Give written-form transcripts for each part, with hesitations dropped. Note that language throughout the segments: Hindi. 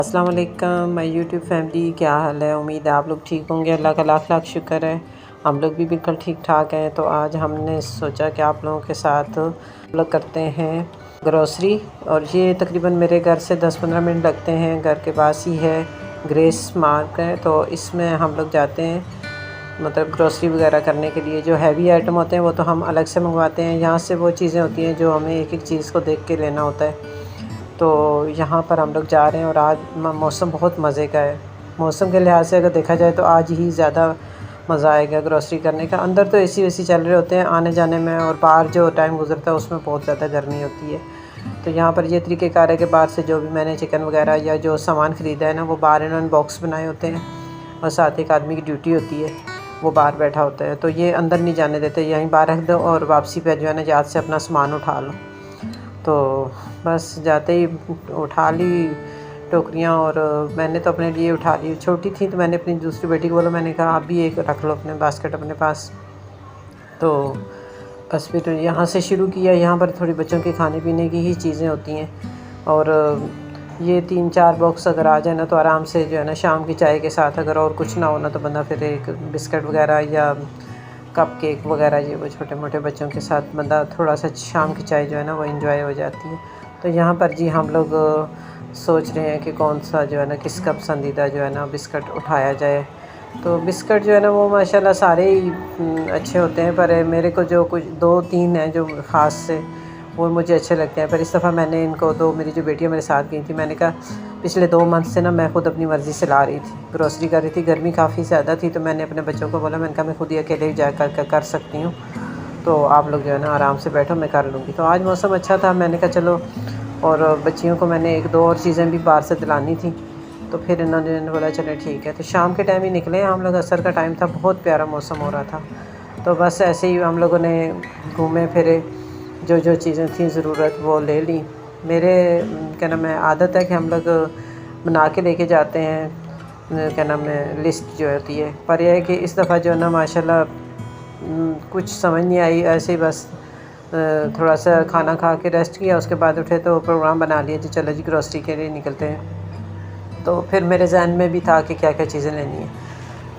अस्सलाम वालेकुम माय यूट्यूब फैमिली, क्या हाल है। उम्मीद है आप लोग ठीक होंगे। अल्लाह का लाख लाख शुक्र है, हम लोग भी बिल्कुल ठीक ठाक हैं। तो आज हमने सोचा कि आप लोगों के साथ लोग करते हैं ग्रोसरी। और ये तकरीबन मेरे घर से 10-15 मिनट लगते हैं, घर के पास ही है, ग्रेस मार्क है। तो इसमें हम लोग जाते हैं मतलब ग्रोसरी वगैरह करने के लिए। जो हैवी आइटम होते हैं वो तो हम अलग से मंगवाते हैं। यहाँ से वो चीज़ें होती हैं जो हमें एक एक चीज़ को देख के लेना होता है। तो यहाँ पर हम लोग जा रहे हैं और आज मौसम बहुत मज़े का है। मौसम के लिहाज से अगर देखा जाए तो आज ही ज़्यादा मज़ा आएगा ग्रोसरी करने का। अंदर तो एसी वेसी चल रहे होते हैं आने जाने में, और बाहर जो टाइम गुजरता है उसमें बहुत ज़्यादा गर्मी होती है। तो यहाँ पर ये तरीक़ेकार है कि बाहर से जो भी मैंने चिकन वगैरह या जो सामान ख़रीदा है ना, वो बाहर इन्होंने बॉक्स बनाए होते हैं और साथ एक आदमी की ड्यूटी होती है, वो बाहर बैठा होता है। तो ये अंदर नहीं जाने देते, यहीं बाहर रख दो और वापसी पर जो है ना याद से अपना सामान उठा लो। तो बस जाते ही उठा ली टोकरियाँ, और मैंने तो अपने लिए उठा ली। छोटी थी तो मैंने अपनी दूसरी बेटी को बोला, मैंने कहा आप भी एक रख लो अपने बास्केट अपने पास। तो बस फिर यहाँ से शुरू किया। यहाँ पर थोड़ी बच्चों के खाने पीने की ही चीज़ें होती हैं, और ये 3-4 बॉक्स अगर आ जाए ना तो आराम से जो है ना शाम की चाय के साथ, अगर और कुछ ना हो ना तो बंदा फिर एक बिस्किट वगैरह या कप केक वगैरह, ये वो छोटे मोटे बच्चों के साथ बंदा थोड़ा सा शाम की चाय जो है ना वो एंजॉय हो जाती है। तो यहाँ पर जी हम लोग सोच रहे हैं कि कौन सा जो है ना किसका पसंदीदा जो है ना बिस्किट उठाया जाए। तो बिस्किट जो है ना वो माशाल्लाह सारे ही अच्छे होते हैं, पर मेरे को जो कुछ 2-3 हैं जो ख़ास से वो मुझे अच्छे लगते हैं। पर इस दफ़ा मैंने इनको, तो मेरी जो बेटियाँ मेरे साथ गई थी, मैंने कहा पिछले 2 मंथ से ना मैं ख़ुद अपनी मर्ज़ी से ला रही थी, ग्रोसरी कर रही थी। गर्मी काफ़ी ज़्यादा थी तो मैंने अपने बच्चों को बोला, मैंने कहा मैं खुद ही अकेले ही जा कर सकती हूँ, तो आप लोग जो है ना आराम से बैठो, मैं कर लूँगी। तो आज मौसम अच्छा था, मैंने कहा चलो, और बच्चियों को मैंने 1-2 और चीज़ें भी बाहर से दिलानी थी। तो फिर इन्होंने बोला चलो ठीक है। तो शाम के टाइम ही निकले हम लोग, असर का टाइम था, बहुत प्यारा मौसम हो रहा था। तो बस ऐसे ही हम लोगों ने घूमे फिरे, जो जो चीज़ें थी ज़रूरत वो ले ली। मेरे क्या नाम है आदत है कि हम लोग बना के लेके जाते हैं, क्या नाम है लिस्ट जो होती है। पर यह है कि इस दफ़ा जो है ना माशाल्लाह कुछ समझ नहीं आई, ऐसे ही बस थोड़ा सा खाना खा के रेस्ट किया, उसके बाद उठे तो प्रोग्राम बना लिया जी चलो जी ग्रोसरी के लिए निकलते हैं। तो फिर मेरे जहन में भी था कि क्या क्या चीज़ें लेनी है।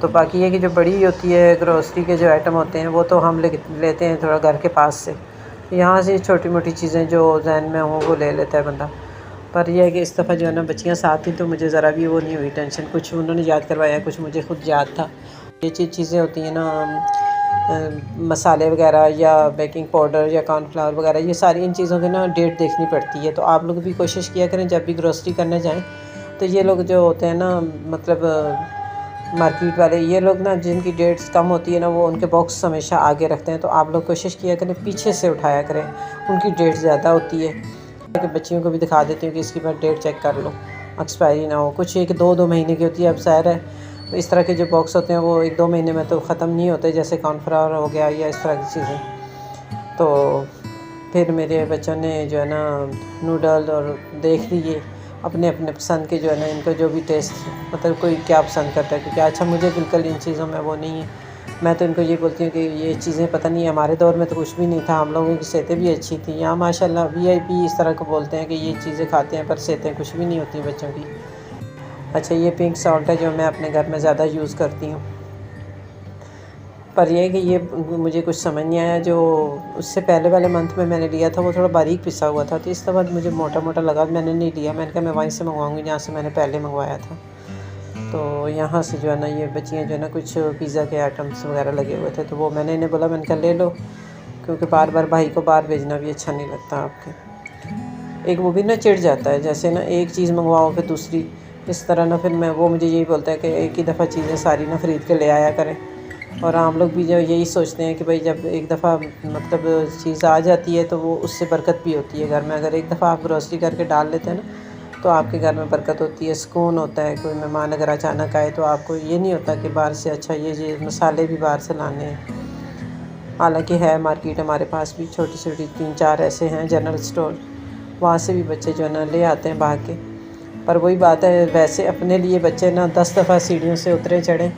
तो बाकी ये कि जो बड़ी होती है ग्रोसरी के जो आइटम होते हैं वो तो हम लेते हैं थोड़ा घर के पास से। यहाँ से छोटी मोटी चीज़ें जो जहन में हों वो ले लेता है बंदा। पर यह है कि इस दफ़ा जो है ना बच्चियाँ साथ थी तो मुझे ज़रा भी वो नहीं हुई टेंशन, कुछ उन्होंने याद करवाया, कुछ मुझे खुद याद था। ये चीज़ें होती हैं ना, मसाले वगैरह या बेकिंग पाउडर या कॉर्नफ्लावर वगैरह, ये सारी इन चीज़ों की ना डेट देखनी पड़ती है। तो आप लोग भी कोशिश किया करें जब भी ग्रोसरी करने जाएँ। तो ये लोग जो होते हैं ना, मतलब मार्केट वाले, ये लोग ना जिनकी डेट्स कम होती है ना वो उनके बॉक्स हमेशा आगे रखते हैं। तो आप लोग कोशिश किया करें पीछे से उठाया करें, उनकी डेट ज़्यादा होती है। कि बच्चियों को भी दिखा देती हूँ कि इसकी बार डेट चेक कर लो, एक्सपायरी ना हो। कुछ 1-2 महीने की होती है। अब ज़ाहिर है इस तरह के जो बॉक्स होते हैं वो 1-2 महीने में तो ख़त्म नहीं होते, जैसे कॉर्नफ्लावर हो गया या इस तरह की चीज़ें। तो फिर मेरे बच्चों ने जो है ना नूडल और देख लिए अपने अपने पसंद के, जो है ना इनको जो भी टेस्ट, मतलब कोई क्या पसंद करता है, क्योंकि अच्छा मुझे बिल्कुल इन चीज़ों में वो नहीं है। मैं तो इनको ये बोलती हूँ कि ये चीज़ें पता नहीं, हमारे दौर में तो कुछ भी नहीं था, हम लोगों की सेहतें भी अच्छी थी। यहाँ माशाल्लाह VIP इस तरह को बोलते हैं कि ये चीज़ें खाते हैं पर सेहतें कुछ भी नहीं होती बच्चों की। अच्छा ये पिंक सॉल्ट है जो मैं अपने घर में ज़्यादा यूज़ करती हूँ। पर यह है कि ये मुझे कुछ समझ नहीं आया, जो उससे पहले वाले मंथ में मैंने लिया था वो थोड़ा बारीक पिसा हुआ था, तो इस दफ़ा मुझे मोटा मोटा लगा, मैंने नहीं लिया। मैंने कहा मैं वहीं से मंगवाऊँगी जहाँ से मैंने पहले मंगवाया था। तो यहाँ से जो है ना ये बच्चियाँ जो है ना कुछ पिज़्ज़ा के आइटम्स वगैरह लगे हुए थे, तो वो मैंने इन्हें बोला, मैंने कहा ले लो, क्योंकि बार बार भाई को बाहर भेजना भी अच्छा नहीं लगता आपके। एक वो भी ना चिढ़ जाता है, जैसे ना एक चीज़ मंगवाओ फिर दूसरी, इस तरह ना फिर वो मुझे यही बोलता है कि एक ही दफ़ा चीज़ें सारी ना ख़रीद के ले आया करें। और हम लोग भी जो यही सोचते हैं कि भाई जब एक दफ़ा मतलब चीज़ आ जाती है तो वो उससे बरकत भी होती है घर में। अगर एक दफ़ा आप ग्रोसरी करके डाल लेते हैं ना तो आपके घर में बरकत होती है, सुकून होता है। कोई मेहमान अगर अचानक आए तो आपको ये नहीं होता कि बाहर से, अच्छा ये मसाले भी बाहर से लाने हैं। हालांकि है मार्केट हमारे पास भी, छोटी छोटी 3-4 ऐसे हैं जनरल स्टोर, वहाँ से भी बच्चे जो है ना ले आते हैं भाग के। पर वही बात है, वैसे अपने लिए बच्चे ना 10 दफ़ा सीढ़ियों से उतरे चढ़े,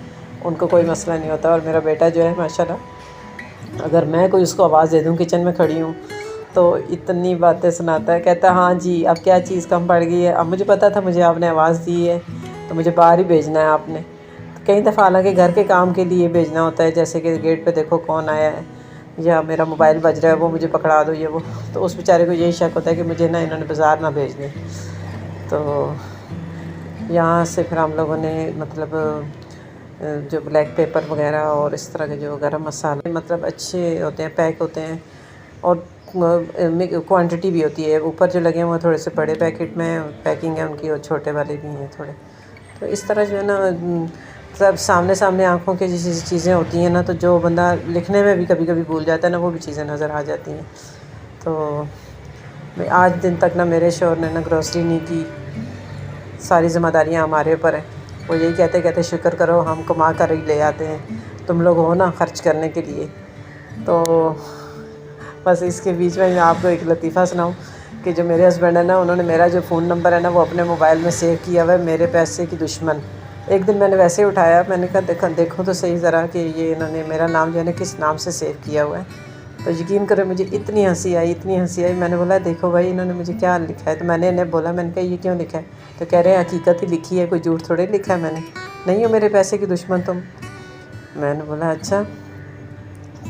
उनको कोई मसला नहीं होता। और मेरा बेटा जो है माशाल्लाह, अगर मैं कोई उसको आवाज़ दे दूँ किचन में खड़ी हूँ तो इतनी बातें सुनाता है, कहता है हाँ जी अब क्या चीज़ कम पड़ गई है। अब मुझे पता था मुझे आपने आवाज़ दी है तो मुझे बाहर ही भेजना है आपने। तो कई दफ़ा हालांकि घर के काम के लिए भेजना होता है, जैसे कि गेट पे देखो कौन आया है या मेरा मोबाइल बज रहा है वो मुझे पकड़ा दो ये वो, तो उस बेचारे को यही शक होता है कि मुझे ना इन्होंने बाज़ार ना भेज दें। तो यहाँ से फिर हम लोगों ने मतलब जो ब्लैक पेपर वगैरह और इस तरह के जो गरम मसाले मतलब अच्छे होते हैं, पैक होते हैं और क्वांटिटी भी होती है। ऊपर जो लगे हैं वो थोड़े से बड़े पैकेट में पैकिंग है उनकी और छोटे वाले भी हैं थोड़े। तो इस तरह जो है ना सब सामने सामने आँखों की जैसी चीज़ें होती हैं ना, तो जो बंदा लिखने में भी कभी कभी भूल जाता है ना, वो भी चीज़ें नज़र आ जाती हैं। तो आज दिन तक ना मेरे शौहर ने ना ग्रॉसरी नहीं की, सारी ज़िम्मेदारियाँ हमारे ऊपर हैं। वो यही कहते शुक्र करो हम कमा कर ही ले आते हैं, तुम लोग हो ना ख़र्च करने के लिए। तो बस इसके बीच में मैं आपको एक लतीफ़ा सुनाऊँ कि जो मेरे हस्बैंड है ना, उन्होंने मेरा जो फ़ोन नंबर है ना वो अपने मोबाइल में सेव किया हुआ है, मेरे पैसे की दुश्मन। एक दिन मैंने वैसे ही उठाया, मैंने कहा देखो तो सही ज़रा कि ये इन्होंने मेरा नाम जो है ना किस नाम से सेव किया हुआ है। तो यकीन करो मुझे इतनी हंसी आई। मैंने बोला देखो भाई इन्होंने मुझे क्या लिखा है। तो मैंने इन्हें बोला, मैंने कहा ये क्यों लिखा है? तो कह रहे हैं हकीकत ही लिखी है, कोई झूठ थोड़े लिखा है मैंने। नहीं हो मेरे पैसे की दुश्मन तुम। मैंने बोला अच्छा।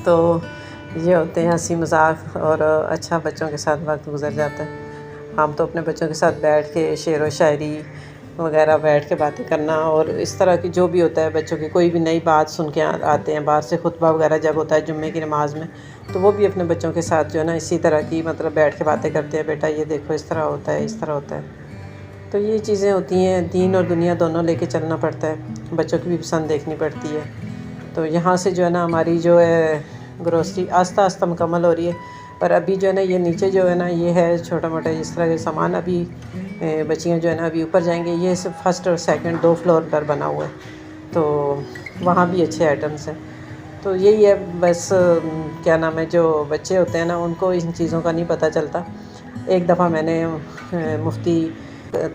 तो ये होते हैं हंसी मजाक और अच्छा बच्चों के साथ वक्त गुजर जाता है। हम तो अपने बच्चों के साथ बैठ के शेर व शायरी वगैरह बैठ के बातें करना और इस तरह की जो भी होता है, बच्चों की कोई भी नई बात सुन के आते हैं बाहर से, खुतबा वगैरह जब होता है जुम्मे की नमाज़ में, तो वो भी अपने बच्चों के साथ जो है ना इसी तरह की मतलब बैठ के बातें करते हैं, बेटा ये देखो इस तरह होता है, इस तरह होता है। तो ये चीज़ें होती हैं, दीन और दुनिया दोनों लेके चलना पड़ता है, बच्चों की भी पसंद देखनी पड़ती है। तो यहाँ से जो है ना हमारी जो है ग्रोसरी आस्ता आस्ता मुकम्मल हो रही है। पर अभी जो है ना ये नीचे जो है ना ये है छोटा मोटा इस तरह के सामान, अभी बच्चियाँ जो है ना अभी ऊपर जाएंगे। ये सिर्फ फर्स्ट और सेकंड 2 फ्लोर पर बना हुआ है, तो वहाँ भी अच्छे आइटम्स हैं। तो यही है बस क्या नाम है, जो बच्चे होते हैं ना उनको इन चीज़ों का नहीं पता चलता। एक दफ़ा मैंने मुफ्ती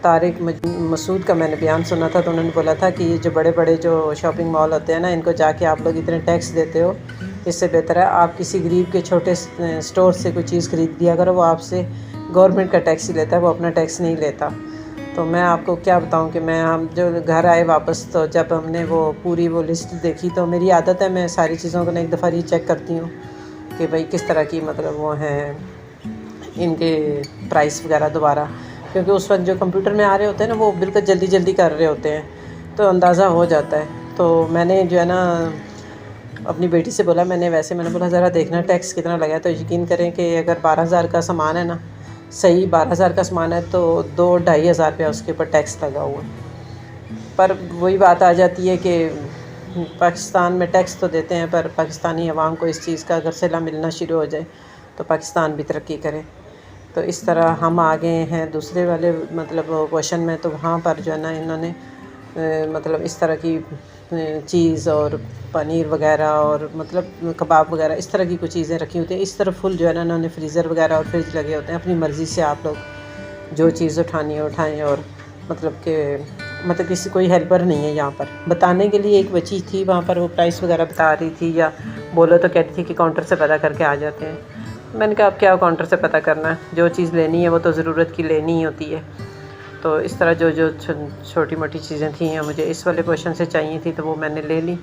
तारिक मसूद का मैंने बयान सुना था, तो उन्होंने बोला था कि ये जो बड़े बड़े जो शॉपिंग मॉल होते हैं ना, इनको जाके आप लोग इतने टैक्स देते हो, इससे बेहतर है आप किसी गरीब के छोटे स्टोर से कोई चीज़ ख़रीद लिया करो, वो आपसे गवर्नमेंट का टैक्स ही लेता है, वो अपना टैक्स नहीं लेता। तो मैं आपको क्या बताऊं कि हम जो घर आए वापस, तो जब हमने वो पूरी वो लिस्ट देखी, तो मेरी आदत है मैं सारी चीज़ों को ना एक दफ़ा रीचेक करती हूँ कि भाई किस तरह की मतलब वो हैं इनके प्राइस वगैरह दोबारा, क्योंकि उस वक्त जो कंप्यूटर में आ रहे होते हैं ना वो बिल्कुल जल्दी जल्दी कर रहे होते हैं, तो अंदाज़ा हो जाता है। तो मैंने जो है ना अपनी बेटी से बोला, मैंने बोला ज़रा देखना टैक्स कितना लगा है। तो यकीन करें कि अगर 12,000 का सामान है ना, सही 12,000 का सामान है, तो 2-2.5 हज़ार रुपया उसके ऊपर टैक्स लगा हुआ है। पर वही बात आ जाती है कि पाकिस्तान में टैक्स तो देते हैं, पर पाकिस्तानी अवाम को इस चीज़ का अगर सिला मिलना शुरू हो जाए तो पाकिस्तान भी तरक्की करे। तो इस तरह हम आ गए हैं दूसरे वाले मतलब क्वेश्चन में, तो वहाँ पर जो है ना इन्होंने मतलब इस तरह की चीज़ और पनीर वगैरह और मतलब कबाब वगैरह इस तरह की कुछ चीज़ें रखी होती हैं। इस तरह फुल जो है ना इन्होंने फ्रीज़र वगैरह और फ्रिज लगे होते हैं, अपनी मर्ज़ी से आप लोग जो चीज़ उठानी है उठाएँ। और मतलब किसी कोई हेल्पर नहीं है यहाँ पर। बताने के लिए एक बच्ची थी वहाँ पर, वो प्राइस वगैरह बता रही थी या बोलो तो कहती थी कि काउंटर से पता करके आ जाते हैं। मैंने कहा अब क्या काउंटर से पता करना है, जो चीज़ लेनी है वो तो ज़रूरत की लेनी ही होती है। तो इस तरह जो छोटी मोटी चीज़ें थी या मुझे इस वाले क्वेश्चन से चाहिए थी तो वो मैंने ले ली।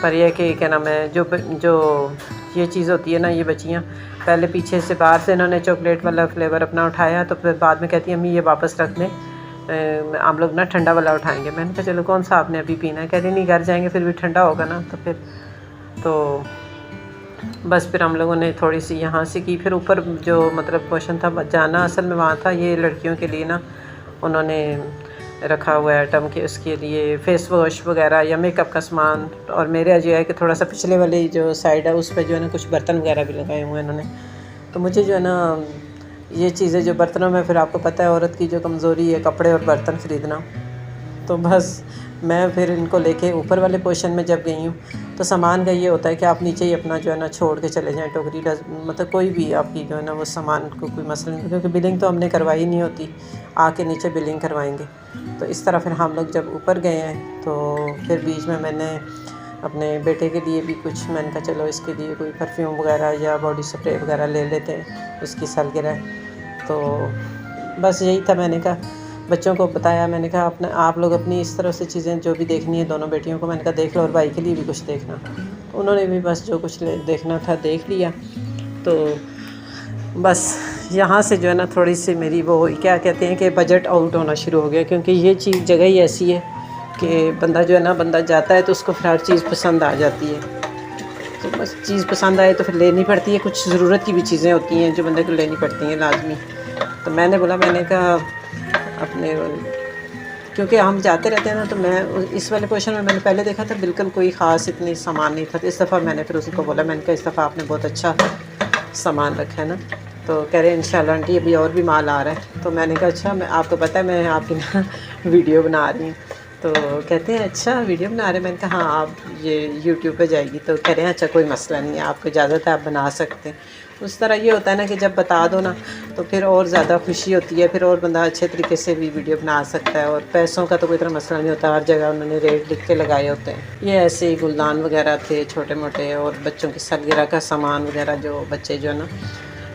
पर यह कि क्या नाम है, जो ये चीज़ होती है ना, ये बच्चियाँ पहले पीछे से बाहर से इन्होंने चॉकलेट वाला फ्लेवर अपना उठाया, तो फिर बाद में कहती है अम्मी ये वापस रख दें, आप लोग ना ठंडा वाला उठाएंगे। मैंने कहा चलो कौन सा आपने अभी पीना है? कह रही नहीं घर जाएंगे फिर भी ठंडा होगा ना। तो फिर तो बस फिर हम लोगों ने थोड़ी सी यहाँ से की। फिर ऊपर जो मतलब क्वेश्चन था जाना असल में वहाँ था, ये लड़कियों के लिए ना उन्होंने रखा हुआ है आइटम कि उसके लिए फ़ेस वॉश वगैरह या मेकअप का सामान। और मेरे जो है कि थोड़ा सा पिछले वाली जो साइड है उस पर जो है ना कुछ बर्तन वगैरह भी लगाए हुए हैं इन्होंने। तो मुझे जो है ना ये चीज़ें जो बर्तनों में, फिर आपको पता है औरत की जो कमज़ोरी है कपड़े और बर्तन ख़रीदना, तो बस मैं फिर इनको लेके ऊपर वाले पोर्शन में जब गई हूँ, तो सामान का ये होता है कि आप नीचे ही अपना जो है ना छोड़ के चले जाएं टोकरी, मतलब कोई भी आपकी जो है ना वो सामान को कोई मसला नहीं, क्योंकि बिलिंग तो हमने करवाई नहीं होती, आके नीचे बिलिंग करवाएंगे। तो इस तरह फिर हम लोग जब ऊपर गए हैं तो फिर बीच में मैंने अपने बेटे के लिए भी कुछ, मैंने कहा चलो इसके लिए कोई परफ्यूम वगैरह या बॉडी स्प्रे वगैरह ले लेते हैं, उसकी सालगिरह। तो बस यही था, मैंने कहा बच्चों को बताया, मैंने कहा अपना आप लोग अपनी इस तरह से चीज़ें जो भी देखनी है दोनों बेटियों को, मैंने कहा देख लो, और भाई के लिए भी कुछ देखना। तो उन्होंने भी बस जो कुछ देखना था देख लिया। तो बस यहाँ से जो है ना थोड़ी सी मेरी वो क्या कहते हैं कि बजट आउट होना शुरू हो गया, क्योंकि ये चीज़ जगह ही ऐसी है कि बंदा जो है ना, बंदा जाता है तो उसको फिर हर चीज़ पसंद आ जाती है। तो बस चीज़ पसंद आए तो फिर लेनी पड़ती है, कुछ ज़रूरत की भी चीज़ें होती हैं जो बंदे को लेनी पड़ती हैं लाजमी। तो मैंने बोला, मैंने कहा अपने, क्योंकि हम जाते रहते हैं ना, तो मैं इस वाले पोर्शन में मैंने पहले देखा था बिल्कुल कोई ख़ास इतनी सामान नहीं था। तो इस दफ़ा मैंने फिर उसको बोला, मैंने कहा इस दफ़ा आपने बहुत अच्छा सामान रखा है ना। तो कह रहे हैं इंशाल्लाह आंटी अभी और भी माल आ रहा है। तो मैंने कहा अच्छा, मैं आपको पता है मैं आपकी ना वीडियो बना रही हूँ। तो कहते हैं अच्छा वीडियो बना रहे हैं। मैंने कहा हाँ, आप ये यूट्यूब पे जाएगी। तो कह रहे हैं अच्छा कोई मसला नहीं है, आपको इजाज़त है, आप बना सकते हैं। उस तरह ये होता है ना कि जब बता दो ना तो फिर और ज़्यादा खुशी होती है, फिर और बंदा अच्छे तरीके से भी वीडियो बना सकता है। और पैसों का तो कोई तरह मसला नहीं होता, हर जगह उन्होंने रेट लिख के लगाए होते हैं। ये ऐसे ही गुलदान वगैरह थे छोटे मोटे, और बच्चों की सालगिरह का सामान वगैरह जो बच्चे जो है ना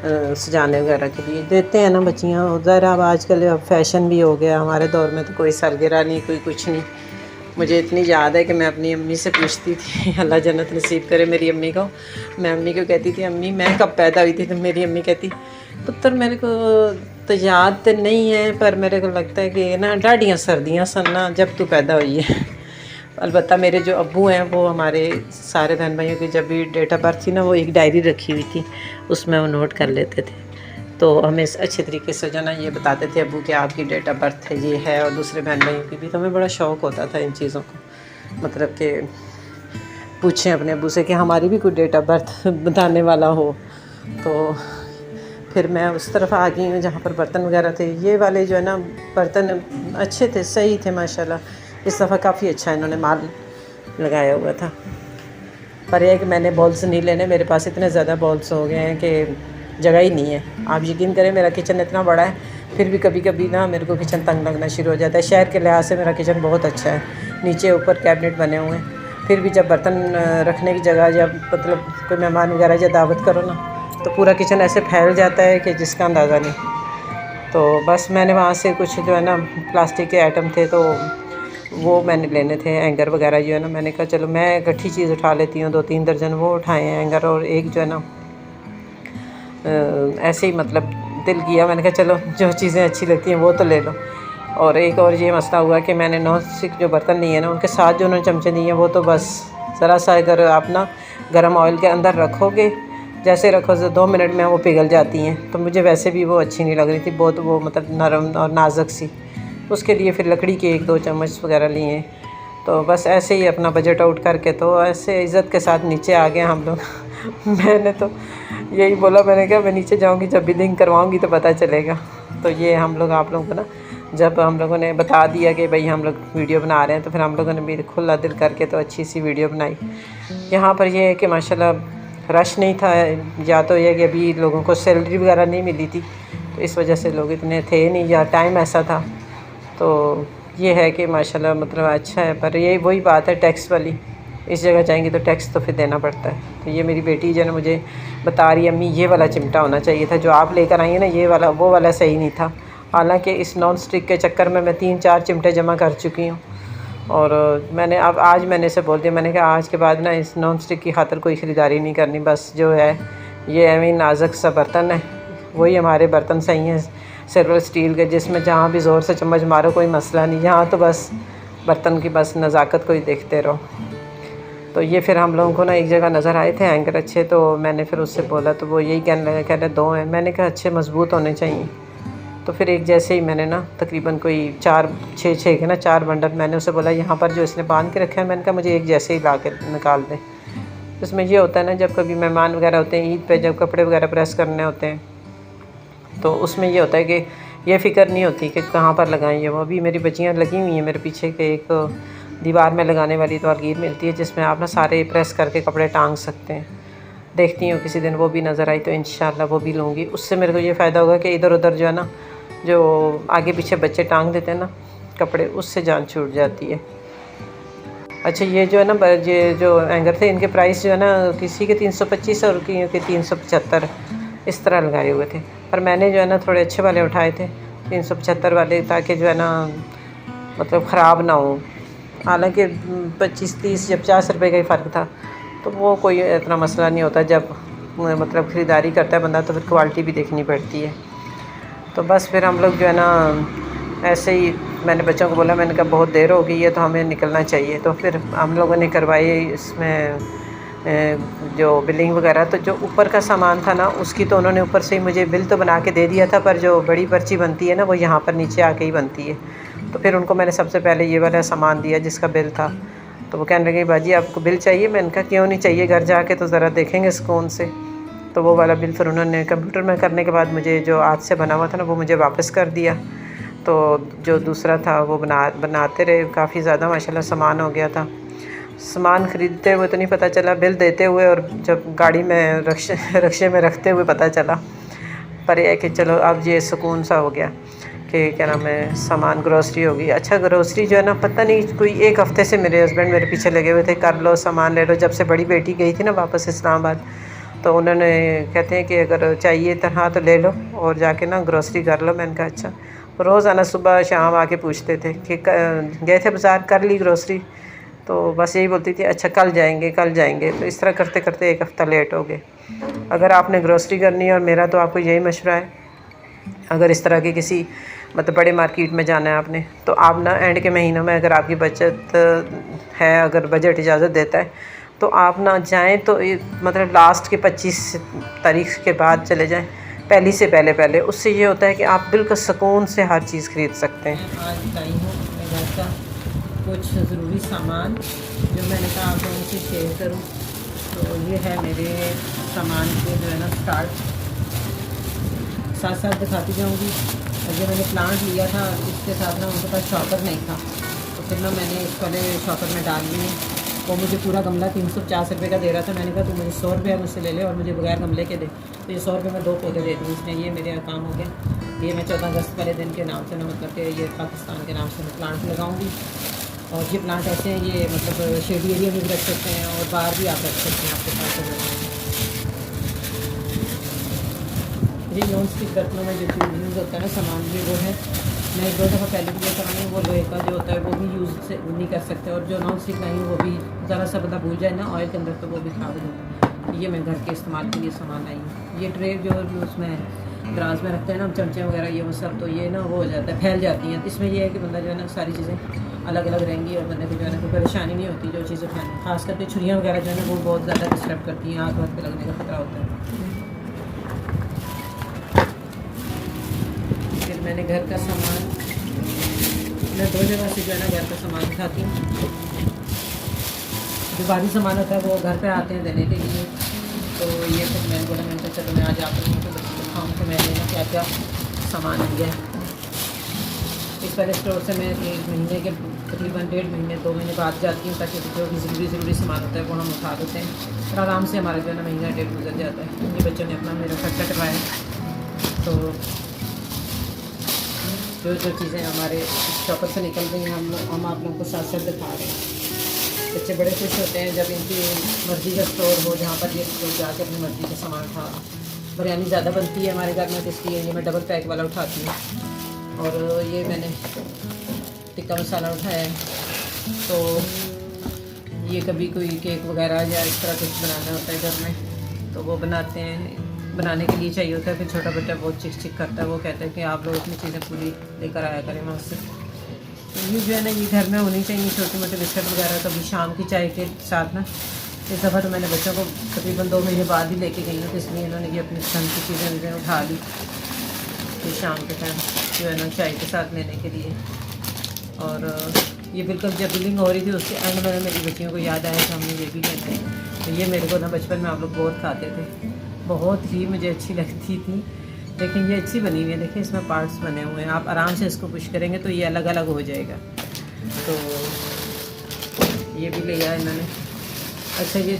सजाने वगैरह के लिए देते हैं ना बच्चियाँ। उधर अब आजकल अब फैशन भी हो गया, हमारे दौर में तो कोई सालगिरह नहीं, कोई कुछ नहीं। मुझे इतनी याद है कि मैं अपनी अम्मी से पूछती थी, अल्लाह जन्नत नसीब करे मेरी अम्मी को। मैं अम्मी को कहती थी अम्मी मैं कब पैदा हुई थी? तो मेरी अम्मी कहती पुत्र मेरे को तो याद तो नहीं है, पर मेरे को लगता है कि ना डाढ़ियाँ सर्दियाँ सन ना जब तू पैदा हुई है। अलबत्ता मेरे जो अब्बू हैं वो हमारे सारे बहन भाइयों की जब भी डेट ऑफ बर्थ थी ना, वो एक डायरी रखी हुई थी, उसमें वो नोट कर लेते थे। तो हमें अच्छे तरीके से जो ना ये बताते थे अब्बू कि आपकी डेट ऑफ बर्थ है ये है, और दूसरे बहन भाइयों की भी। तो हमें बड़ा शौक़ होता था इन चीज़ों को, मतलब कि पूछें अपने अब्बू से कि हमारी भी कोई डेट ऑफ बर्थ बताने वाला हो। तो फिर मैं उस तरफ आ गई हूँ जहाँ पर बर्तन वगैरह थे। ये वाले जो है ना बर्तन अच्छे थे, सही थे माशाल्लाह। इस दफ़ा काफ़ी अच्छा इन्होंने माल लगाया हुआ था। पर यह है कि मैंने बॉल्स नहीं लेने, मेरे पास इतने ज़्यादा बॉल्स हो गए हैं कि जगह ही नहीं है। आप यकीन करें मेरा किचन इतना बड़ा है, फिर भी कभी कभी ना मेरे को किचन तंग लगना शुरू हो जाता है। शहर के लिहाज से मेरा किचन बहुत अच्छा है, नीचे ऊपर कैबिनेट बने हुए हैं। फिर भी जब बर्तन रखने की जगह, जब मतलब कोई मेहमान वगैरह या दावत करो ना, तो पूरा किचन ऐसे फैल जाता है कि जिसका अंदाज़ा नहीं। तो बस मैंने वहाँ से कुछ जो है ना प्लास्टिक के आइटम थे, तो वो मैंने लेने थे। एंगर वगैरह जो है ना, मैंने कहा चलो मैं इकट्ठी चीज़ उठा लेती हूँ, 2-3 दर्जन वो उठाए हैं एंगर, और एक जो है ना ऐसे ही मतलब दिल किया, मैंने कहा चलो जो चीज़ें अच्छी लगती हैं वो तो ले लो। और एक और ये मसला हुआ कि मैंने नॉन स्टिक जो बर्तन लिए हैं ना, उनके साथ जो उन्होंने चमचे दिए हैं वो तो बस ज़रा सा अगर आप ना गर्म ऑयल के अंदर रखोगे, जैसे रखो तो 2 मिनट में वो पिघल जाती हैं। तो मुझे वैसे भी वो अच्छी नहीं लग रही थी, बहुत वो मतलब नरम और नाजुक सी। उसके लिए फिर लकड़ी के 1-2 चम्मच वगैरह लिए। तो बस ऐसे ही अपना बजट आउट करके तो ऐसे इज़्ज़त के साथ नीचे आ गए हम लोग। मैंने तो यही बोला, मैंने कहा मैं नीचे जाऊंगी, जब भी लिंक करवाऊंगी तो पता चलेगा। तो ये हम लोग आप लोगों को ना जब हम लोगों ने बता दिया कि भाई हम लोग वीडियो बना रहे हैं, तो फिर हम लोगों ने भी खुला दिल करके तो अच्छी सी वीडियो बनाई। यहाँ पर ये है कि माशाल्लाह रश नहीं था, या तो यह कि अभी लोगों को सैलरी वगैरह नहीं मिली थी, तो इस वजह से लोग इतने थे नहीं, या टाइम ऐसा था। तो ये है कि माशाल्लाह मतलब अच्छा है। पर यही वही बात है टैक्स वाली, इस जगह जाएंगे तो टैक्स तो फिर देना पड़ता है। तो ये मेरी बेटी जो है ना मुझे बता रही है अम्मी ये वाला चिमटा होना चाहिए था जो आप लेकर आई है ना, ये वाला वो वाला सही नहीं था। हालांकि इस नॉन स्टिक के चक्कर में मैं 3-4 चिमटे जमा कर चुकी हूँ। और मैंने अब आज मैंने इसे बोल दिया, मैंने कहा आज के बाद ना इस नॉन स्टिक की खातिर कोई ख़रीदारी नहीं करनी। बस जो है ये एवं नाजुक सा बर्तन है, वही हमारे बर्तन सही हैं सिल्वर स्टील के, जिसमें जहाँ भी ज़ोर से चम्मच मारो कोई मसला नहीं। यहाँ तो बस बर्तन की बस नज़ाकत को ही देखते रहो। तो ये फिर हम लोगों को ना एक जगह नज़र आए थे एंकर अच्छे, तो मैंने फिर उससे बोला, तो वो यही कहने लगा, कह रहे 2 हैं। मैंने कहा अच्छे मज़बूत होने चाहिए। तो फिर एक जैसे ही मैंने ना तकरीबन कोई 4-6 के ना 4 बंडल, मैंने उसे बोला यहाँ पर जो इसने बांध के रखे हैं, मैंने कहा मुझे एक जैसे ही ला के निकाल दें। इसमें ये होता है ना जब कभी मेहमान वगैरह होते हैं ईद पे, जब कपड़े वगैरह प्रेस करने होते हैं, तो उसमें ये होता है कि ये फ़िक्र नहीं होती कि कहाँ पर लगाएं। ये वो अभी मेरी बच्चियाँ लगी हुई हैं मेरे पीछे के एक दीवार में लगाने वाली तो अलगीर मिलती है, जिसमें आप ना सारे प्रेस करके कपड़े टांग सकते हैं। देखती हूँ किसी दिन वो भी नज़र आई तो इंशाल्लाह वो भी लूँगी। उससे मेरे को ये फ़ायदा होगा कि इधर उधर जो है ना, जो आगे पीछे बच्चे टांग देते हैं ना कपड़े, उससे जान छूट जाती है। अच्छा, ये जो है ना ये जो एंगर थे, इनके प्राइस जो है ना किसी के 325 और किसी के 375 इस तरह लगाए हुए थे। पर मैंने जो है ना थोड़े अच्छे वाले उठाए थे, 375 वाले, ताकि जो है ना मतलब ख़राब ना हो। हालांकि 25-30 या 50 रुपये का ही फ़र्क था, तो वो कोई इतना मसला नहीं होता। जब मतलब ख़रीदारी करता है बंदा तो फिर क्वालिटी भी देखनी पड़ती है। तो बस फिर हम लोग जो है ना ऐसे ही, मैंने बच्चों को बोला, मैंने कहा बहुत देर हो गई है तो हमें निकलना चाहिए। तो फिर हम लोगों ने करवाई इसमें जो बिलिंग वगैरह। तो जो ऊपर का सामान था ना उसकी तो उन्होंने ऊपर से ही मुझे बिल तो बना के दे दिया था, पर जो बड़ी पर्ची बनती है ना वो यहाँ पर नीचे आके ही बनती है। तो फिर उनको मैंने सबसे पहले ये वाला सामान दिया जिसका बिल था। तो वो कहने लगे बाजी आपको बिल चाहिए? मैंने कहा क्यों नहीं चाहिए, घर जाके तो ज़रा देखेंगे सुकून से। तो वो वाला बिल फिर उन्होंने कंप्यूटर में करने के बाद मुझे जो हाथ से बना हुआ था ना वो मुझे वापस कर दिया। तो जो दूसरा था वो बनाते रहे, काफ़ी ज़्यादा माशाल्लाह सामान हो गया था। सामान ख़रीदते हुए तो नहीं पता चला, बिल देते हुए और जब गाड़ी में रक्शे में रखते हुए पता चला। पर यह है कि चलो अब ये सुकून सा हो गया कि क्या नाम है, सामान ग्रोसरी हो गई। अच्छा, ग्रोसरी जो है ना पता नहीं कोई 1 हफ़्ते से मेरे हस्बैंड मेरे पीछे लगे हुए थे, कर लो सामान ले लो। जब से बड़ी बेटी गई थी ना वापस इस्लामाबाद, तो उन्होंने कहते हैं कि अगर चाहिए तो हाँ तो ले लो और जाके ना ग्रोसरी कर लो। मैंने कहा अच्छा। रोज़ाना सुबह शाम आके पूछते थे कि गए थे बाज़ार, कर ली ग्रोसरी? तो बस यही बोलती थी अच्छा कल जाएंगे कल जाएंगे। तो इस तरह करते करते 1 हफ़्ता लेट हो गए। अगर आपने ग्रोसरी करनी है, और मेरा तो आपको यही मशवरा है, अगर इस तरह की किसी मतलब बड़े मार्केट में जाना है आपने, तो आप ना एंड के महीनों में अगर आपकी बचत है, अगर बजट इजाज़त देता है, तो आप ना जाएं तो मतलब लास्ट के 25 तारीख के बाद चले जाएं, पहली से पहले। उससे ये होता है कि आप बिल्कुल सुकून से हर चीज़ ख़रीद सकते हैं। आज लाई हूँ अपने घर का कुछ ज़रूरी सामान जो मैंने कहा आप लोगों से शेयर करूँ। तो ये है मेरे सामान के जो है ना स्टार्ट, साथ साथ दिखाती जाऊँगी। और जो मैंने प्लांट लिया था इसके साथ ना उनके पास शॉपर नहीं था, तो फिर ना मैंने इस वाले शॉपर में डाल लिए। वो मुझे पूरा गमला 350 रुपये का दे रहा था। मैंने कहा तू मुझे 100 रुपये मुझसे ले ले और मुझे बगैर गमले के दे। तो ये 100 रुपये में 2 पौधे दे दूँ इसने। ये मेरे काम हो गया। ये मैं 14 अगस्त वाले दिन के नाम से ना, मतलब कि ये पाकिस्तान के नाम से मैं प्लांट लगाऊँगी। और ये प्लांट ऐसे हैं, ये मतलब शेडी एरिया में भी रख सकते हैं और बाहर भी आप रख सकते हैं आपके पास। ये नॉन स्टिक बर्तनों में जो यूज़ होता है ना सामान, भी वो है। मैं 2 दफ़ा पहले भी लेकर आई हूँ। वो लोहे का जो होता है वो भी यूज़ से नहीं कर सकते, और जो नॉन स्टिक नहीं वो भी ज़रा सा बंदा भूल जाए ना ऑयल के अंदर तो वो भी खराब हो जाता है। ये मैं घर के इस्तेमाल के लिए सामान आई हूँ। ये ट्रे जो उसमें दराज में रखते हैं ना हम, चमचे वगैरह ये वो सब, तो ये ना वो हो जाता है, फैल जाती हैं। इसमें यह है कि बंदा जो है ना सारी चीज़ें अलग अलग रहेंगी और बंदे को जो है ना कोई परेशानी नहीं होती जो चीज़ें उठानी। खास करके छुरियाँ वगैरह जो है ना वो बहुत ज़्यादा डिस्टर्ब करती हैं, आँख वाँख पे लगने का खतरा होता है। फिर मैंने घर का सामान, मैं 2 जगह से जो है ना घर का सामान दिखाती हूँ। जो भारी सामान होता है वो घर पे आते हैं देने के लिए। तो ये फिर मैंने बोला, मैंने कहा चलो मैं आज आप लोगों को दिखाऊँ कि मैंने ना क्या क्या सामान लिया है। इस वाले स्टोर से मैं 1 महीने के तकरीबन 1.5 महीने 2 महीने बाद जाती हूँ, ताकि जो भी ज़रूरी सामान होता है वो हम उठा देते हैं और आराम से हमारा जो है ना महीना 1.5 गुजर जाता है, क्योंकि बच्चों ने अपना मेरा खर्चा करवाया है। तो जो चीज़ें हमारे शॉपर से निकल रही हैं हम आप लोगों को साथ साथ दिखा रहे हैं। बच्चे बड़े खुश होते हैं जब इनकी मर्ज़ी का स्टोर हो, जहाँ पर ये लोग जाकर अपनी मर्ज़ी का सामान उठा। बिरयानी ज़्यादा बनती है हमारे घर में, तो इसलिए ये मैं डबल पैक वाला उठाती हूँ। और ये मैंने टिक्का मसाला उठाया है। तो ये कभी कोई केक वगैरह या इस तरह कुछ बनाना होता है घर में तो वो बनाते हैं, बनाने के लिए चाहिए होता है। फिर छोटा बच्चा बहुत चिक करता है, वो कहता है कि आप लोग अपनी चीज़ें पूरी लेकर आया करें वहाँ से। तो ये जो है ना ये घर में होनी चाहिए, छोटे मोटे बिस्किट वगैरह। कभी शाम की चाय के साथ ना, इस दफ़ा तो मैंने बच्चों को तकरीबन 2 महीने बाद ही लेके गई हूँ, तो इसलिए इन्होंने ये अपनी पसंद की चीज़ें उठा ली फिर शाम के टाइम जो है ना चाय के साथ लेने के लिए। और ये बिल्कुल जब बिलिंग हो रही थी उसके एंड में मेरी बच्चियों को याद आया कि हमने ये भी लेना है। तो ये मेरे को ना बचपन में आप लोग बहुत खाते थे, बहुत ही मुझे अच्छी लगती थी। लेकिन ये अच्छी बनी हुई है, देखिए इसमें पार्ट्स बने हुए हैं, आप आराम से इसको पुश करेंगे तो ये अलग अलग हो जाएगा। तो ये भी लिया इन्होंने। अच्छा, ये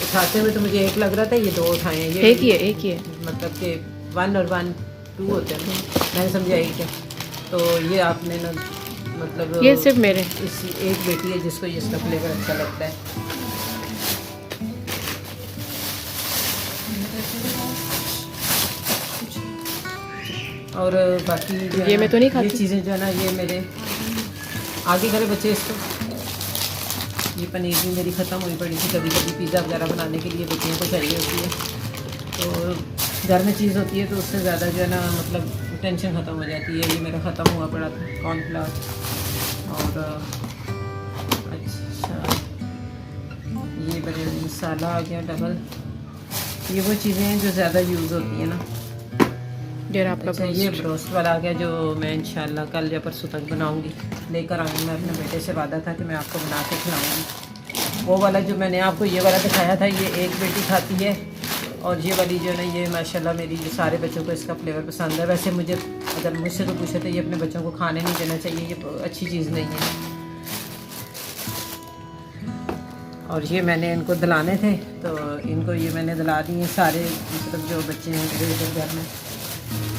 उठाते हुए तो मुझे 1 लग रहा था, ये 2 उठाए हैं। ये एक ही है मतलब कि 1 और 1 2 होते हैं, मैंने समझा 1 है। तो ये आपने ना मतलब ये सिर्फ मेरे इस एक बेटी है जिसको ये इसका फ्लेवर अच्छा लगता है। और बाकी ये मैं तो नहीं खाती। ये चीज़ें जो है ना ये मेरे आगे करे बच्चे इसको। ये पनीर भी मेरी ख़त्म हुई पड़ी थी, कभी कभी पिज़्ज़ा वगैरह बनाने के लिए बच्चों को चाहिए होती है, तो घर में चीज़ होती है तो उससे ज़्यादा जो है ना मतलब टेंशन ख़त्म हो जाती है। ये मेरा ख़त्म हुआ पड़ा था कॉर्नफ्लावर। और अच्छा ये बड़े मसाला आ गया डबल। ये वो चीज़ें हैं जो ज़्यादा यूज़ होती हैं ना। आपका अच्छा ये ब्रोस्ट वाला आ गया जो मैं इंशाल्लाह कल या परसों तक बनाऊंगी, लेकर आऊँगी। मैं अपने बेटे से वादा था कि मैं आपको बना के खिलाऊंगी। वो वाला जो मैंने आपको ये वाला दिखाया था ये एक बेटी खाती है, और ये वाली जो है ना ये माशाल्लाह मेरी सारे बच्चों को इसका फ्लेवर पसंद है। वैसे मुझे अगर मुझसे तो पूछे तो ये अपने बच्चों को खाने नहीं देना चाहिए, ये अच्छी चीज़ नहीं है। और ये मैंने इनको दिलाने थे तो इनको ये मैंने दिला दिए सारे, मतलब जो बच्चे हैं मेरे इधर घर में।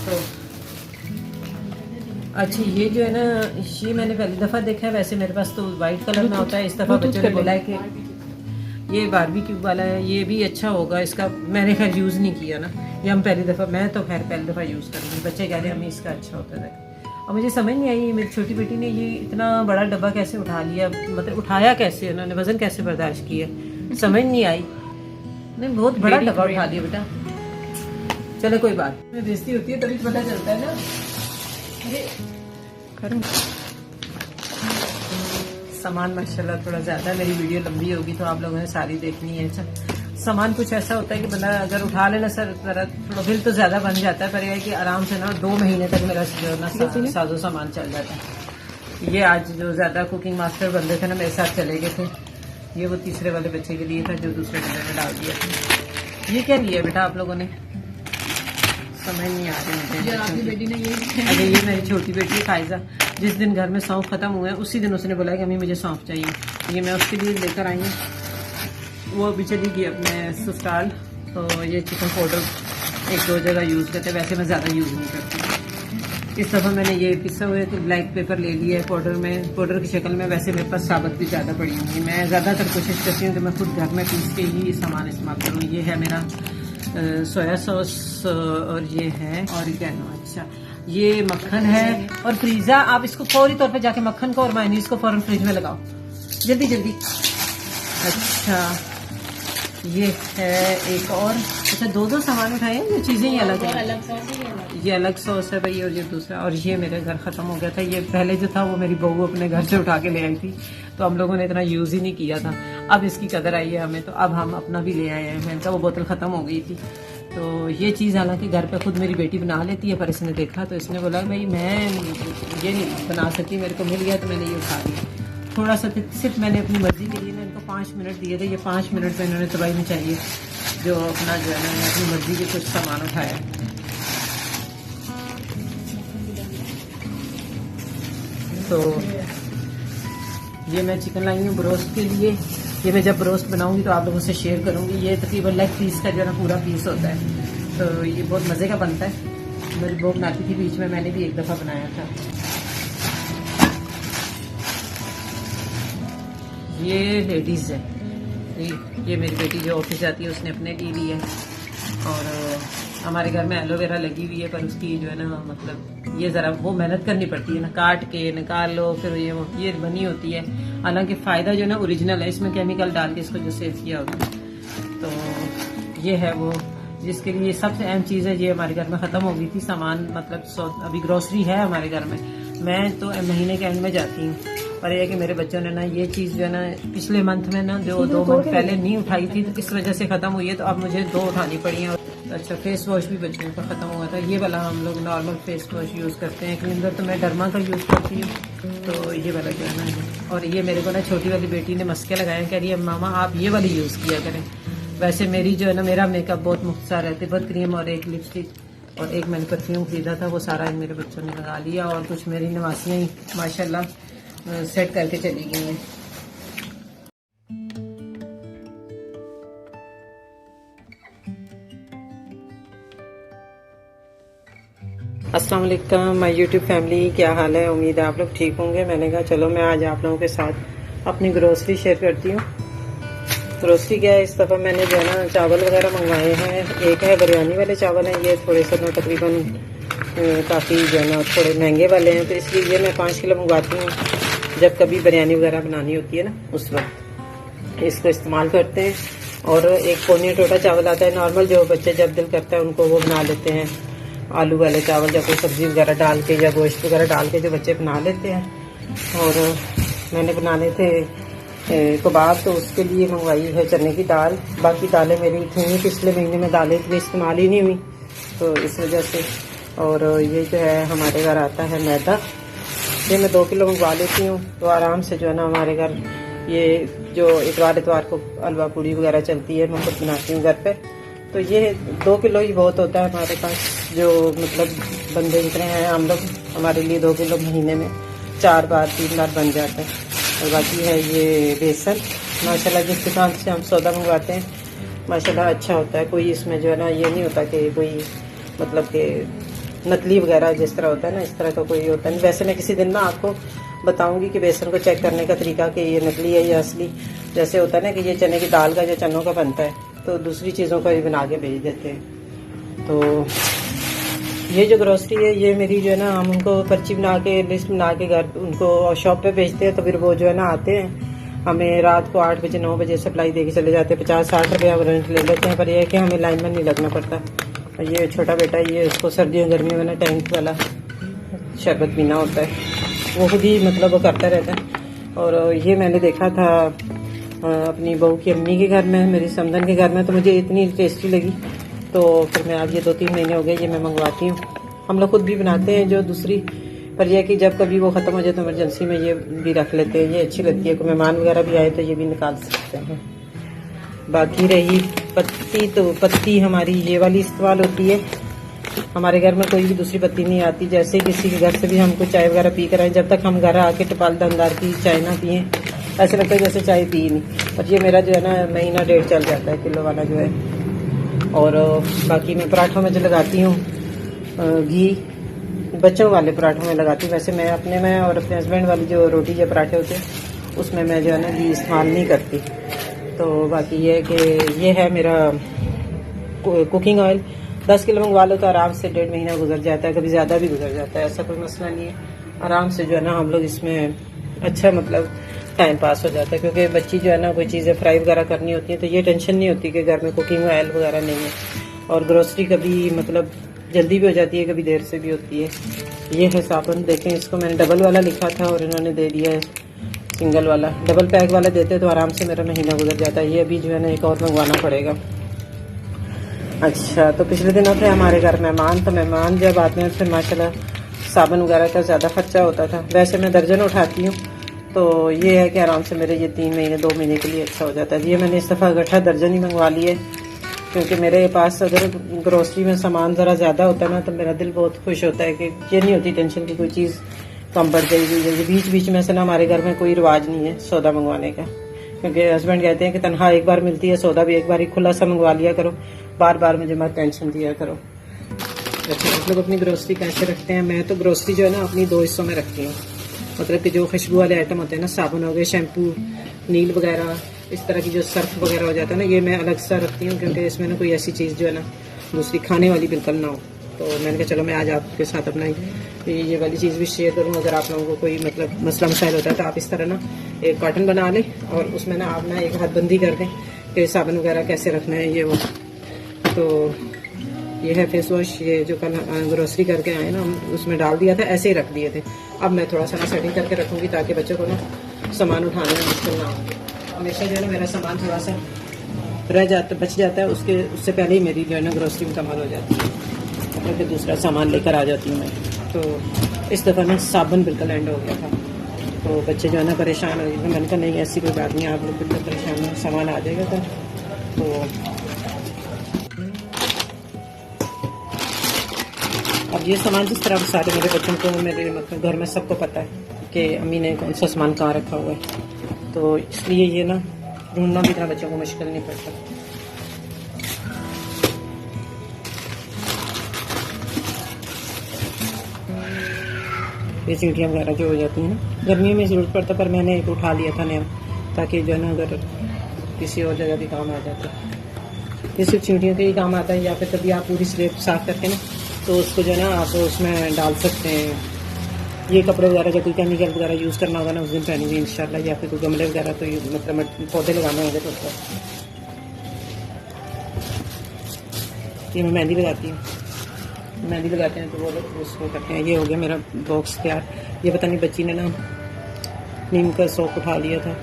तो अच्छा ये जो है ना ये मैंने पहली दफ़ा देखा है। वैसे मेरे पास तो वाइट कलर में होता है, इस दफ़ा बच्चों ने बोला है कि ये बारबेक्यू वाला है, ये भी अच्छा होगा। इसका मैंने खैर यूज़ नहीं किया ना, ये हम पहली दफ़ा, मैं तो खैर पहली दफ़ा यूज़ करूँगी। बच्चे कह रहे हैं हमें इसका अच्छा होता है। और मुझे समझ नहीं आई मेरी छोटी बेटी ने ये इतना बड़ा डब्बा कैसे उठा लिया, मतलब उठाया कैसे, उन्होंने वज़न कैसे बर्दाश्त किया, समझ नहीं आई। नहीं बहुत बड़ा डब्बा उठा लिया बेटा। चलो कोई बात नहीं, बेइज्जती होती है तभी तो पता चलता है ना। अरे करूँ सामान माशाल्लाह थोड़ा ज़्यादा, मेरी वीडियो लंबी होगी तो आप लोगों ने सारी देखनी है। अच्छा सामान कुछ ऐसा होता है कि बंदा अगर उठा लेना सर थोड़ा बिल तो ज़्यादा बन जाता है, पर यह है कि आराम से ना 2 महीने तक मेरा जो ना साजो सामान चल जाता है। ये आज जो ज़्यादा कुकिंग मास्टर बंदे थे ना मेरे साथ चले गए थे, ये वो तीसरे वाले बच्चे के लिए था जो दूसरे डब्बे में डाल दिया था। ये क्या लिया बेटा आप लोगों ने, समझ नहीं आ रही मुझे। आपकी बेटी ने अरे ये मेरी छोटी बेटी है फायजा, जिस दिन घर में सौंफ ख़त्म हुआ है उसी दिन उसने बोला कि अम्मी मुझे सौंफ चाहिए। ये मैं उसके लिए लेकर आई हूँ, वो अभी चली गई अपने ससुराल। तो ये चिकन पाउडर 1-2 जगह यूज़ करते, वैसे मैं ज़्यादा यूज़ नहीं करती। इस दफ़ा मैंने ये पिसा हुए तो ब्लैक पेपर ले लिया है पाउडर में, पाउडर की शक्ल में। वैसे मेरे पास साबुत भी ज़्यादा पड़ी हुई है, मैं ज़्यादातर कोशिश करती हूँ कि मैं खुद घर में पीस के ही सामान इस्तेमाल करूँ। ये है मेरा सोया सॉस और ये है ऑरिगेनो। अच्छा ये मक्खन है और फ्रीज़ा, आप इसको फौरी तौर पे जाके मक्खन को और मायनीज को फ़ौरन फ्रिज में लगाओ जल्दी जल्दी। अच्छा ये है एक और, अच्छा 2-2 सामान उठाए हैं, ये चीज़ें ही अलग हैं। ये अलग सॉस है भाई और ये दूसरा। और ये मेरे घर ख़त्म हो गया था, ये पहले जो था वो मेरी बहू अपने घर से उठा के ले आई थी, तो हम लोगों ने इतना यूज़ ही नहीं किया था। अब इसकी कदर आई है हमें, तो अब हम अपना भी ले आए हैं। मैंने कहा वो बोतल ख़त्म हो गई थी। तो ये चीज़ हालांकि घर पे खुद मेरी बेटी बना लेती है, पर इसने देखा तो इसने बोला भाई मैं ये नहीं बना सकती, मेरे को मिल गया तो मैंने ये उठा लिया। थोड़ा सा सिर्फ मैंने अपनी मर्ज़ी के लिए ना इनको 5 मिनट दिए थे, ये 5 मिनट में इन्होंने तबाही में चाहिए जो अपना जो है ना अपनी मर्ज़ी के कुछ सामान उठाया। तो ये मैं चिकन लाई हूँ ब्रोस्ट के लिए। ये मैं जब ब्रोस्ट बनाऊंगी तो आप लोगों से शेयर करूंगी। ये तकरीबन लेग पीस का जो है ना पूरा पीस होता है, तो ये बहुत मज़े का बनता है। मेरी बहू बनाती थी बीच में, मैंने भी एक दफ़ा बनाया था। ये लेडीज़ है, ये मेरी बेटी जो ऑफिस जाती है उसने अपने लिए ली है। और हमारे घर में एलोवेरा लगी हुई है, पर उसकी जो है ना मतलब ये ज़रा वो मेहनत करनी पड़ती है ना, काट के निकाल लो फिर ये बनी होती है। हालांकि फ़ायदा जो है ना ओरिजिनल है, इसमें केमिकल डाल के इसको जो सेव किया होता है। तो ये है वो जिसके लिए सबसे अहम चीज़ है। ये हमारे घर में ख़त्म हो गई थी सामान, मतलब अभी ग्रोसरी है हमारे घर में। मैं तो महीने के एंड में जाती हूँ, पर यह है कि मेरे बच्चों ने ना ये चीज़ जो है ना पिछले मंथ में ना 2 मंथ पहले नहीं उठाई थी, तो इस वजह से ख़त्म हुई है। तो अब मुझे 2 उठानी पड़ी हैं। अच्छा फेस वॉश भी बच्चों का ख़त्म हुआ था, ये वाला हम लोग नॉर्मल फेस वॉश यूज़ करते हैं। क्लीनर तो मैं डरमा का यूज़ करती हूँ, तो ये वाला जो है ना। और ये मेरे को ना छोटी वाली बेटी ने मस्के लगाए, कह रही है मामा आप ये वाली यूज़ किया करें। वैसे मेरी जो है ना मेरा मेकअप बहुत मुख्तसर है, तिब्बत क्रीम और एक लिपस्टिक और एक मैंने परफ्यूम खरीदा था, वो सारा मेरे बच्चों ने लगा लिया। और कुछ मेरी नवासियाँ ही माशाल्लाह सेट करके चली गई हैं। अस्सलाम वालेकुम माय यूट्यूब फैमिली, क्या हाल है। उम्मीद है आप लोग ठीक होंगे। मैंने कहा चलो मैं आज आप लोगों के साथ अपनी ग्रोसरी शेयर करती हूँ। ग्रोसरी क्या है, इस दफ़ा मैंने जो है ना चावल वगैरह मंगवाए हैं। एक है बिरयानी वाले चावल हैं, ये थोड़े से ना तकरीबन काफ़ी जो है ना थोड़े महंगे वाले हैं, तो इसलिए ये मैं 5 किलो मंगवाती हूँ। जब कभी बिरयानी वगैरह बनानी होती है ना, उस वक्त इसको इस्तेमाल करते हैं। और एक पौनी टोटा चावल आता है नॉर्मल, जो बच्चे जब दिल करता है उनको वो बना लेते हैं। आलू वाले चावल या कोई सब्ज़ी वगैरह डाल के या गोश्त वगैरह डाल के जो बच्चे बना लेते हैं। और मैंने बनाने थे कबाब, तो उसके लिए मंगवाई है चने की दाल। बाकी दालें मेरी थी, पिछले महीने में दालें इतनी इस्तेमाल ही नहीं हुई, तो इस वजह से। और ये जो है हमारे घर आता है मैदा, ये मैं 2 किलो मंगवा लेती हूँ, तो आराम से जो है ना हमारे घर ये जो इतवार को हलवा पूड़ी वगैरह चलती है, मैं खुद बनाती हूँ घर पे। तो ये 2 किलो ही बहुत होता है हमारे पास, जो मतलब बंदे जितने हैं हम लोग, हमारे लिए 2 किलो महीने में 4 बार 3 बार बन जाता है। और बाकी है ये बेसन, माशाल्लाह जिस दुकान से हम सौदा मंगवाते हैं माशाल्लाह अच्छा होता है। कोई इसमें जो है ना ये नहीं होता कि कोई मतलब कि नकली वगैरह जिस तरह होता है ना, इस तरह का कोई होता नहीं। वैसे मैं किसी दिन ना आपको बताऊंगी कि बेसन को चेक करने का तरीका कि ये नकली है या असली। जैसे होता है ना कि ये चने की दाल का जो चनों का बनता है, तो दूसरी चीज़ों का भी बना के भेज देते हैं। तो ये जो ग्रोसरी है ये मेरी जो है ना, हम उनको पर्ची बना के लिस्ट बना के घर उनको शॉप पे भेजते हैं। तो फिर वो जो है ना आते हैं, हमें रात को 8 बजे 9 बजे सप्लाई दे के चले जाते हैं। 50-60 रुपया रेंट ले लेते हैं, पर यह है कि हमें लाइन में नहीं लगना पड़ता। ये छोटा बेटा, ये उसको सर्दियों गर्मियों में ना टैंक वाला शरबत पीना होता है, वो खुद ही मतलब वो करता रहता है। और ये मैंने देखा था अपनी बहू की अम्मी के घर में, मेरी समधन के घर में, तो मुझे इतनी टेस्टी लगी। तो फिर मैं अब ये 2-3 महीने हो गए ये मैं मंगवाती हूँ। हम लोग खुद भी बनाते हैं जो दूसरी, पर यह कि जब कभी वो ख़त्म हो जाए तो इमरजेंसी में ये भी रख लेते हैं। ये अच्छी लगती है, कोई मेहमान वगैरह भी आए तो ये भी निकाल सकते हैं। बाकी रही पत्ती, तो पत्ती हमारी ये वाली इस्तेमाल होती है। हमारे घर में कोई भी दूसरी पत्ती नहीं आती। जैसे किसी के घर से भी हमको चाय वगैरह पी कर आए, जब तक हम घर आके टपाल दमदार की चाय ना पिए, ऐसे लगता है जैसे चाय पी नहीं। और ये मेरा जो है ना महीना 1.5 चल जाता है, किलो वाला जो है। और बाकी मैं पराठों में जो लगाती हूँ घी, बच्चों वाले पराठों में लगाती हूँ। वैसे मैं अपने में और अपने हस्बैंड वाली जो रोटी या पराठे होते हैं उसमें मैं जो है ना घी इस्तेमाल नहीं करती। तो बाकी ये है कि ये है मेरा कुकिंग ऑयल। 10 किलो मंगवा लो तो आराम से 1.5 महीना गुजर जाता है, कभी ज़्यादा भी गुजर जाता है, ऐसा कोई मसला नहीं है। आराम से जो है ना हम लोग इसमें अच्छा मतलब टाइम पास हो जाता है। क्योंकि बच्ची जो है ना कोई चीज़ें फ्राई वगैरह करनी होती है, तो ये टेंशन नहीं होती कि घर में कुकिंग ऑयल वगैरह नहीं है। और ग्रोसरी कभी मतलब जल्दी भी हो जाती है, कभी देर से भी होती है। ये है साबुन, देखें इसको मैंने डबल वाला लिखा था और इन्होंने दे दिया है सिंगल वाला। डबल पैक वाला देते तो आराम से मेरा महीना गुजर जाता है। ये अभी जो है ना एक और मंगवाना पड़ेगा। अच्छा, तो पिछले दिनों थे हमारे घर मेहमान, तो मेहमान जब आते हैं फिर माशाल्लाह साबुन वगैरह का ज़्यादा खर्चा होता था। वैसे मैं दर्जन उठाती हूँ, तो ये है कि आराम से मेरे ये 3 महीने 2 महीने के लिए अच्छा हो जाता है। ये मैंने इस दफ़ा इकट्ठा दर्जन ही मंगवा लिए, क्योंकि मेरे पास अगर ग्रोसरी में सामान ज़रा ज़्यादा होता है ना, तो मेरा दिल बहुत खुश होता है कि ये नहीं होती टेंशन की कोई चीज़ कम बढ़ जाएगी। जैसे बीच बीच में से ना हमारे घर में कोई रिवाज नहीं है सौदा मंगवाने का, क्योंकि हस्बैंड कहते हैं कि तनख्वाह एक बार मिलती है, सौदा भी एक बार ही खुला सा मंगवा लिया करो, बार बार मुझे मत टेंशन दिया करो। अच्छा, आप लोग अपनी ग्रोसरी कैसे रखते हैं? मैं तो ग्रोसरी जो है ना अपनी 2 हिस्सों में रखती हूँ। मतलब कि जो खुशबू वाले आइटम होते हैं ना, साबुन हो गए, शैम्पू, नील वगैरह, इस तरह की जो सर्फ वगैरह हो जाता है ना, ये मैं अलग सा रखती हूँ, क्योंकि इसमें ना कोई ऐसी चीज़ जो है ना दूसरी खाने वाली बिल्कुल ना हो। तो मैंने कहा चलो मैं आज आपके साथ अपना ये वाली चीज़ भी शेयर करूँ। अगर आप लोगों को कोई मतलब मसला मसाइल होता है तो आप इस तरह ना एक कॉटन बना लें और उसमें ना आप ना एक हदबंदी कर दें कि साबुन वगैरह कैसे रखना है ये वो। तो ये है फेस वॉश, ये जो कल ग्रोसरी करके आए ना, हम उसमें डाल दिया था, ऐसे ही रख दिए थे। अब मैं थोड़ा सा ना सेटिंग करके रखूँगी ताकि बच्चों को ना सामान उठाने में मुश्किल ना हो। हमेशा जो है ना मेरा सामान थोड़ा सा बच जाता है, उससे पहले ही मेरी जो है ना ग्रोसरी मुकम्मल हो जाती है, मतलब कि दूसरा सामान लेकर आ जाती हूँ मैं। तो इस दफ़ा ना साबुन बिल्कुल एंड हो गया था, तो बच्चे जो है ना परेशान हो गए। मैंने कहा नहीं ऐसी कोई बात नहीं, आप लोग बिल्कुल परेशान हो, सामान आ जाएगा। तो अब ये सामान जिस तरह सारे मेरे बच्चों को, मेरे मतलब घर में सबको पता है कि अम्मी ने कौन सा सामान कहाँ रखा हुआ है, तो इसलिए ये ना ढूंढना भी इतना बच्चों को मुश्किल नहीं पड़ता। ये चींटियाँ वगैरह जो हो जाती हैं ना, गर्मियों में ज़रूरत पड़ता, पर मैंने एक उठा लिया था नया, ताकि जो है ना अगर किसी और जगह भी काम आ जाता है। ये सिर्फ चींटियों के ही काम आता है, या फिर कभी आप पूरी स्लेब साफ़ करके ना तो उसको जो है ना आप उसमें डाल सकते हैं। ये कपड़े वगैरह जब कोई केमिकल वगैरह यूज़ करना होगा ना उस दिन पहनेंगे इंशाल्लाह, या फिर कोई गमले वगैरह तो ये मतलब पौधे लगाने होंगे तो उसको। ये मैं मेहंदी लगाती हूँ, मेहंदी लगाते हैं तो वो लोग उसको करते हैं। ये हो गया मेरा बॉक्स तैयार। ये पता नहीं बच्ची ने ना नीम का सौंफ उठा लिया था,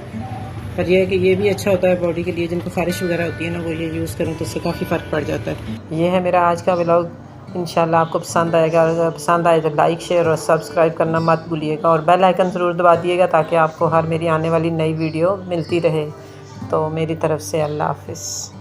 पर यह है कि ये भी अच्छा होता है बॉडी के लिए, जिनको ख़ारिश वगैरह होती है ना वो ये यूज़ करें तो उससे काफ़ी फ़र्क पड़ जाता है। ये है मेरा आज का व्लॉग, इंशाल्लाह आपको पसंद आएगा। अगर पसंद आए तो लाइक शेयर और सब्सक्राइब करना मत भूलिएगा, और बेल आइकन ज़रूर दबा दिएगा ताकि आपको हर मेरी आने वाली नई वीडियो मिलती रहे। तो मेरी तरफ़ से अल्लाह हाफ़िज़।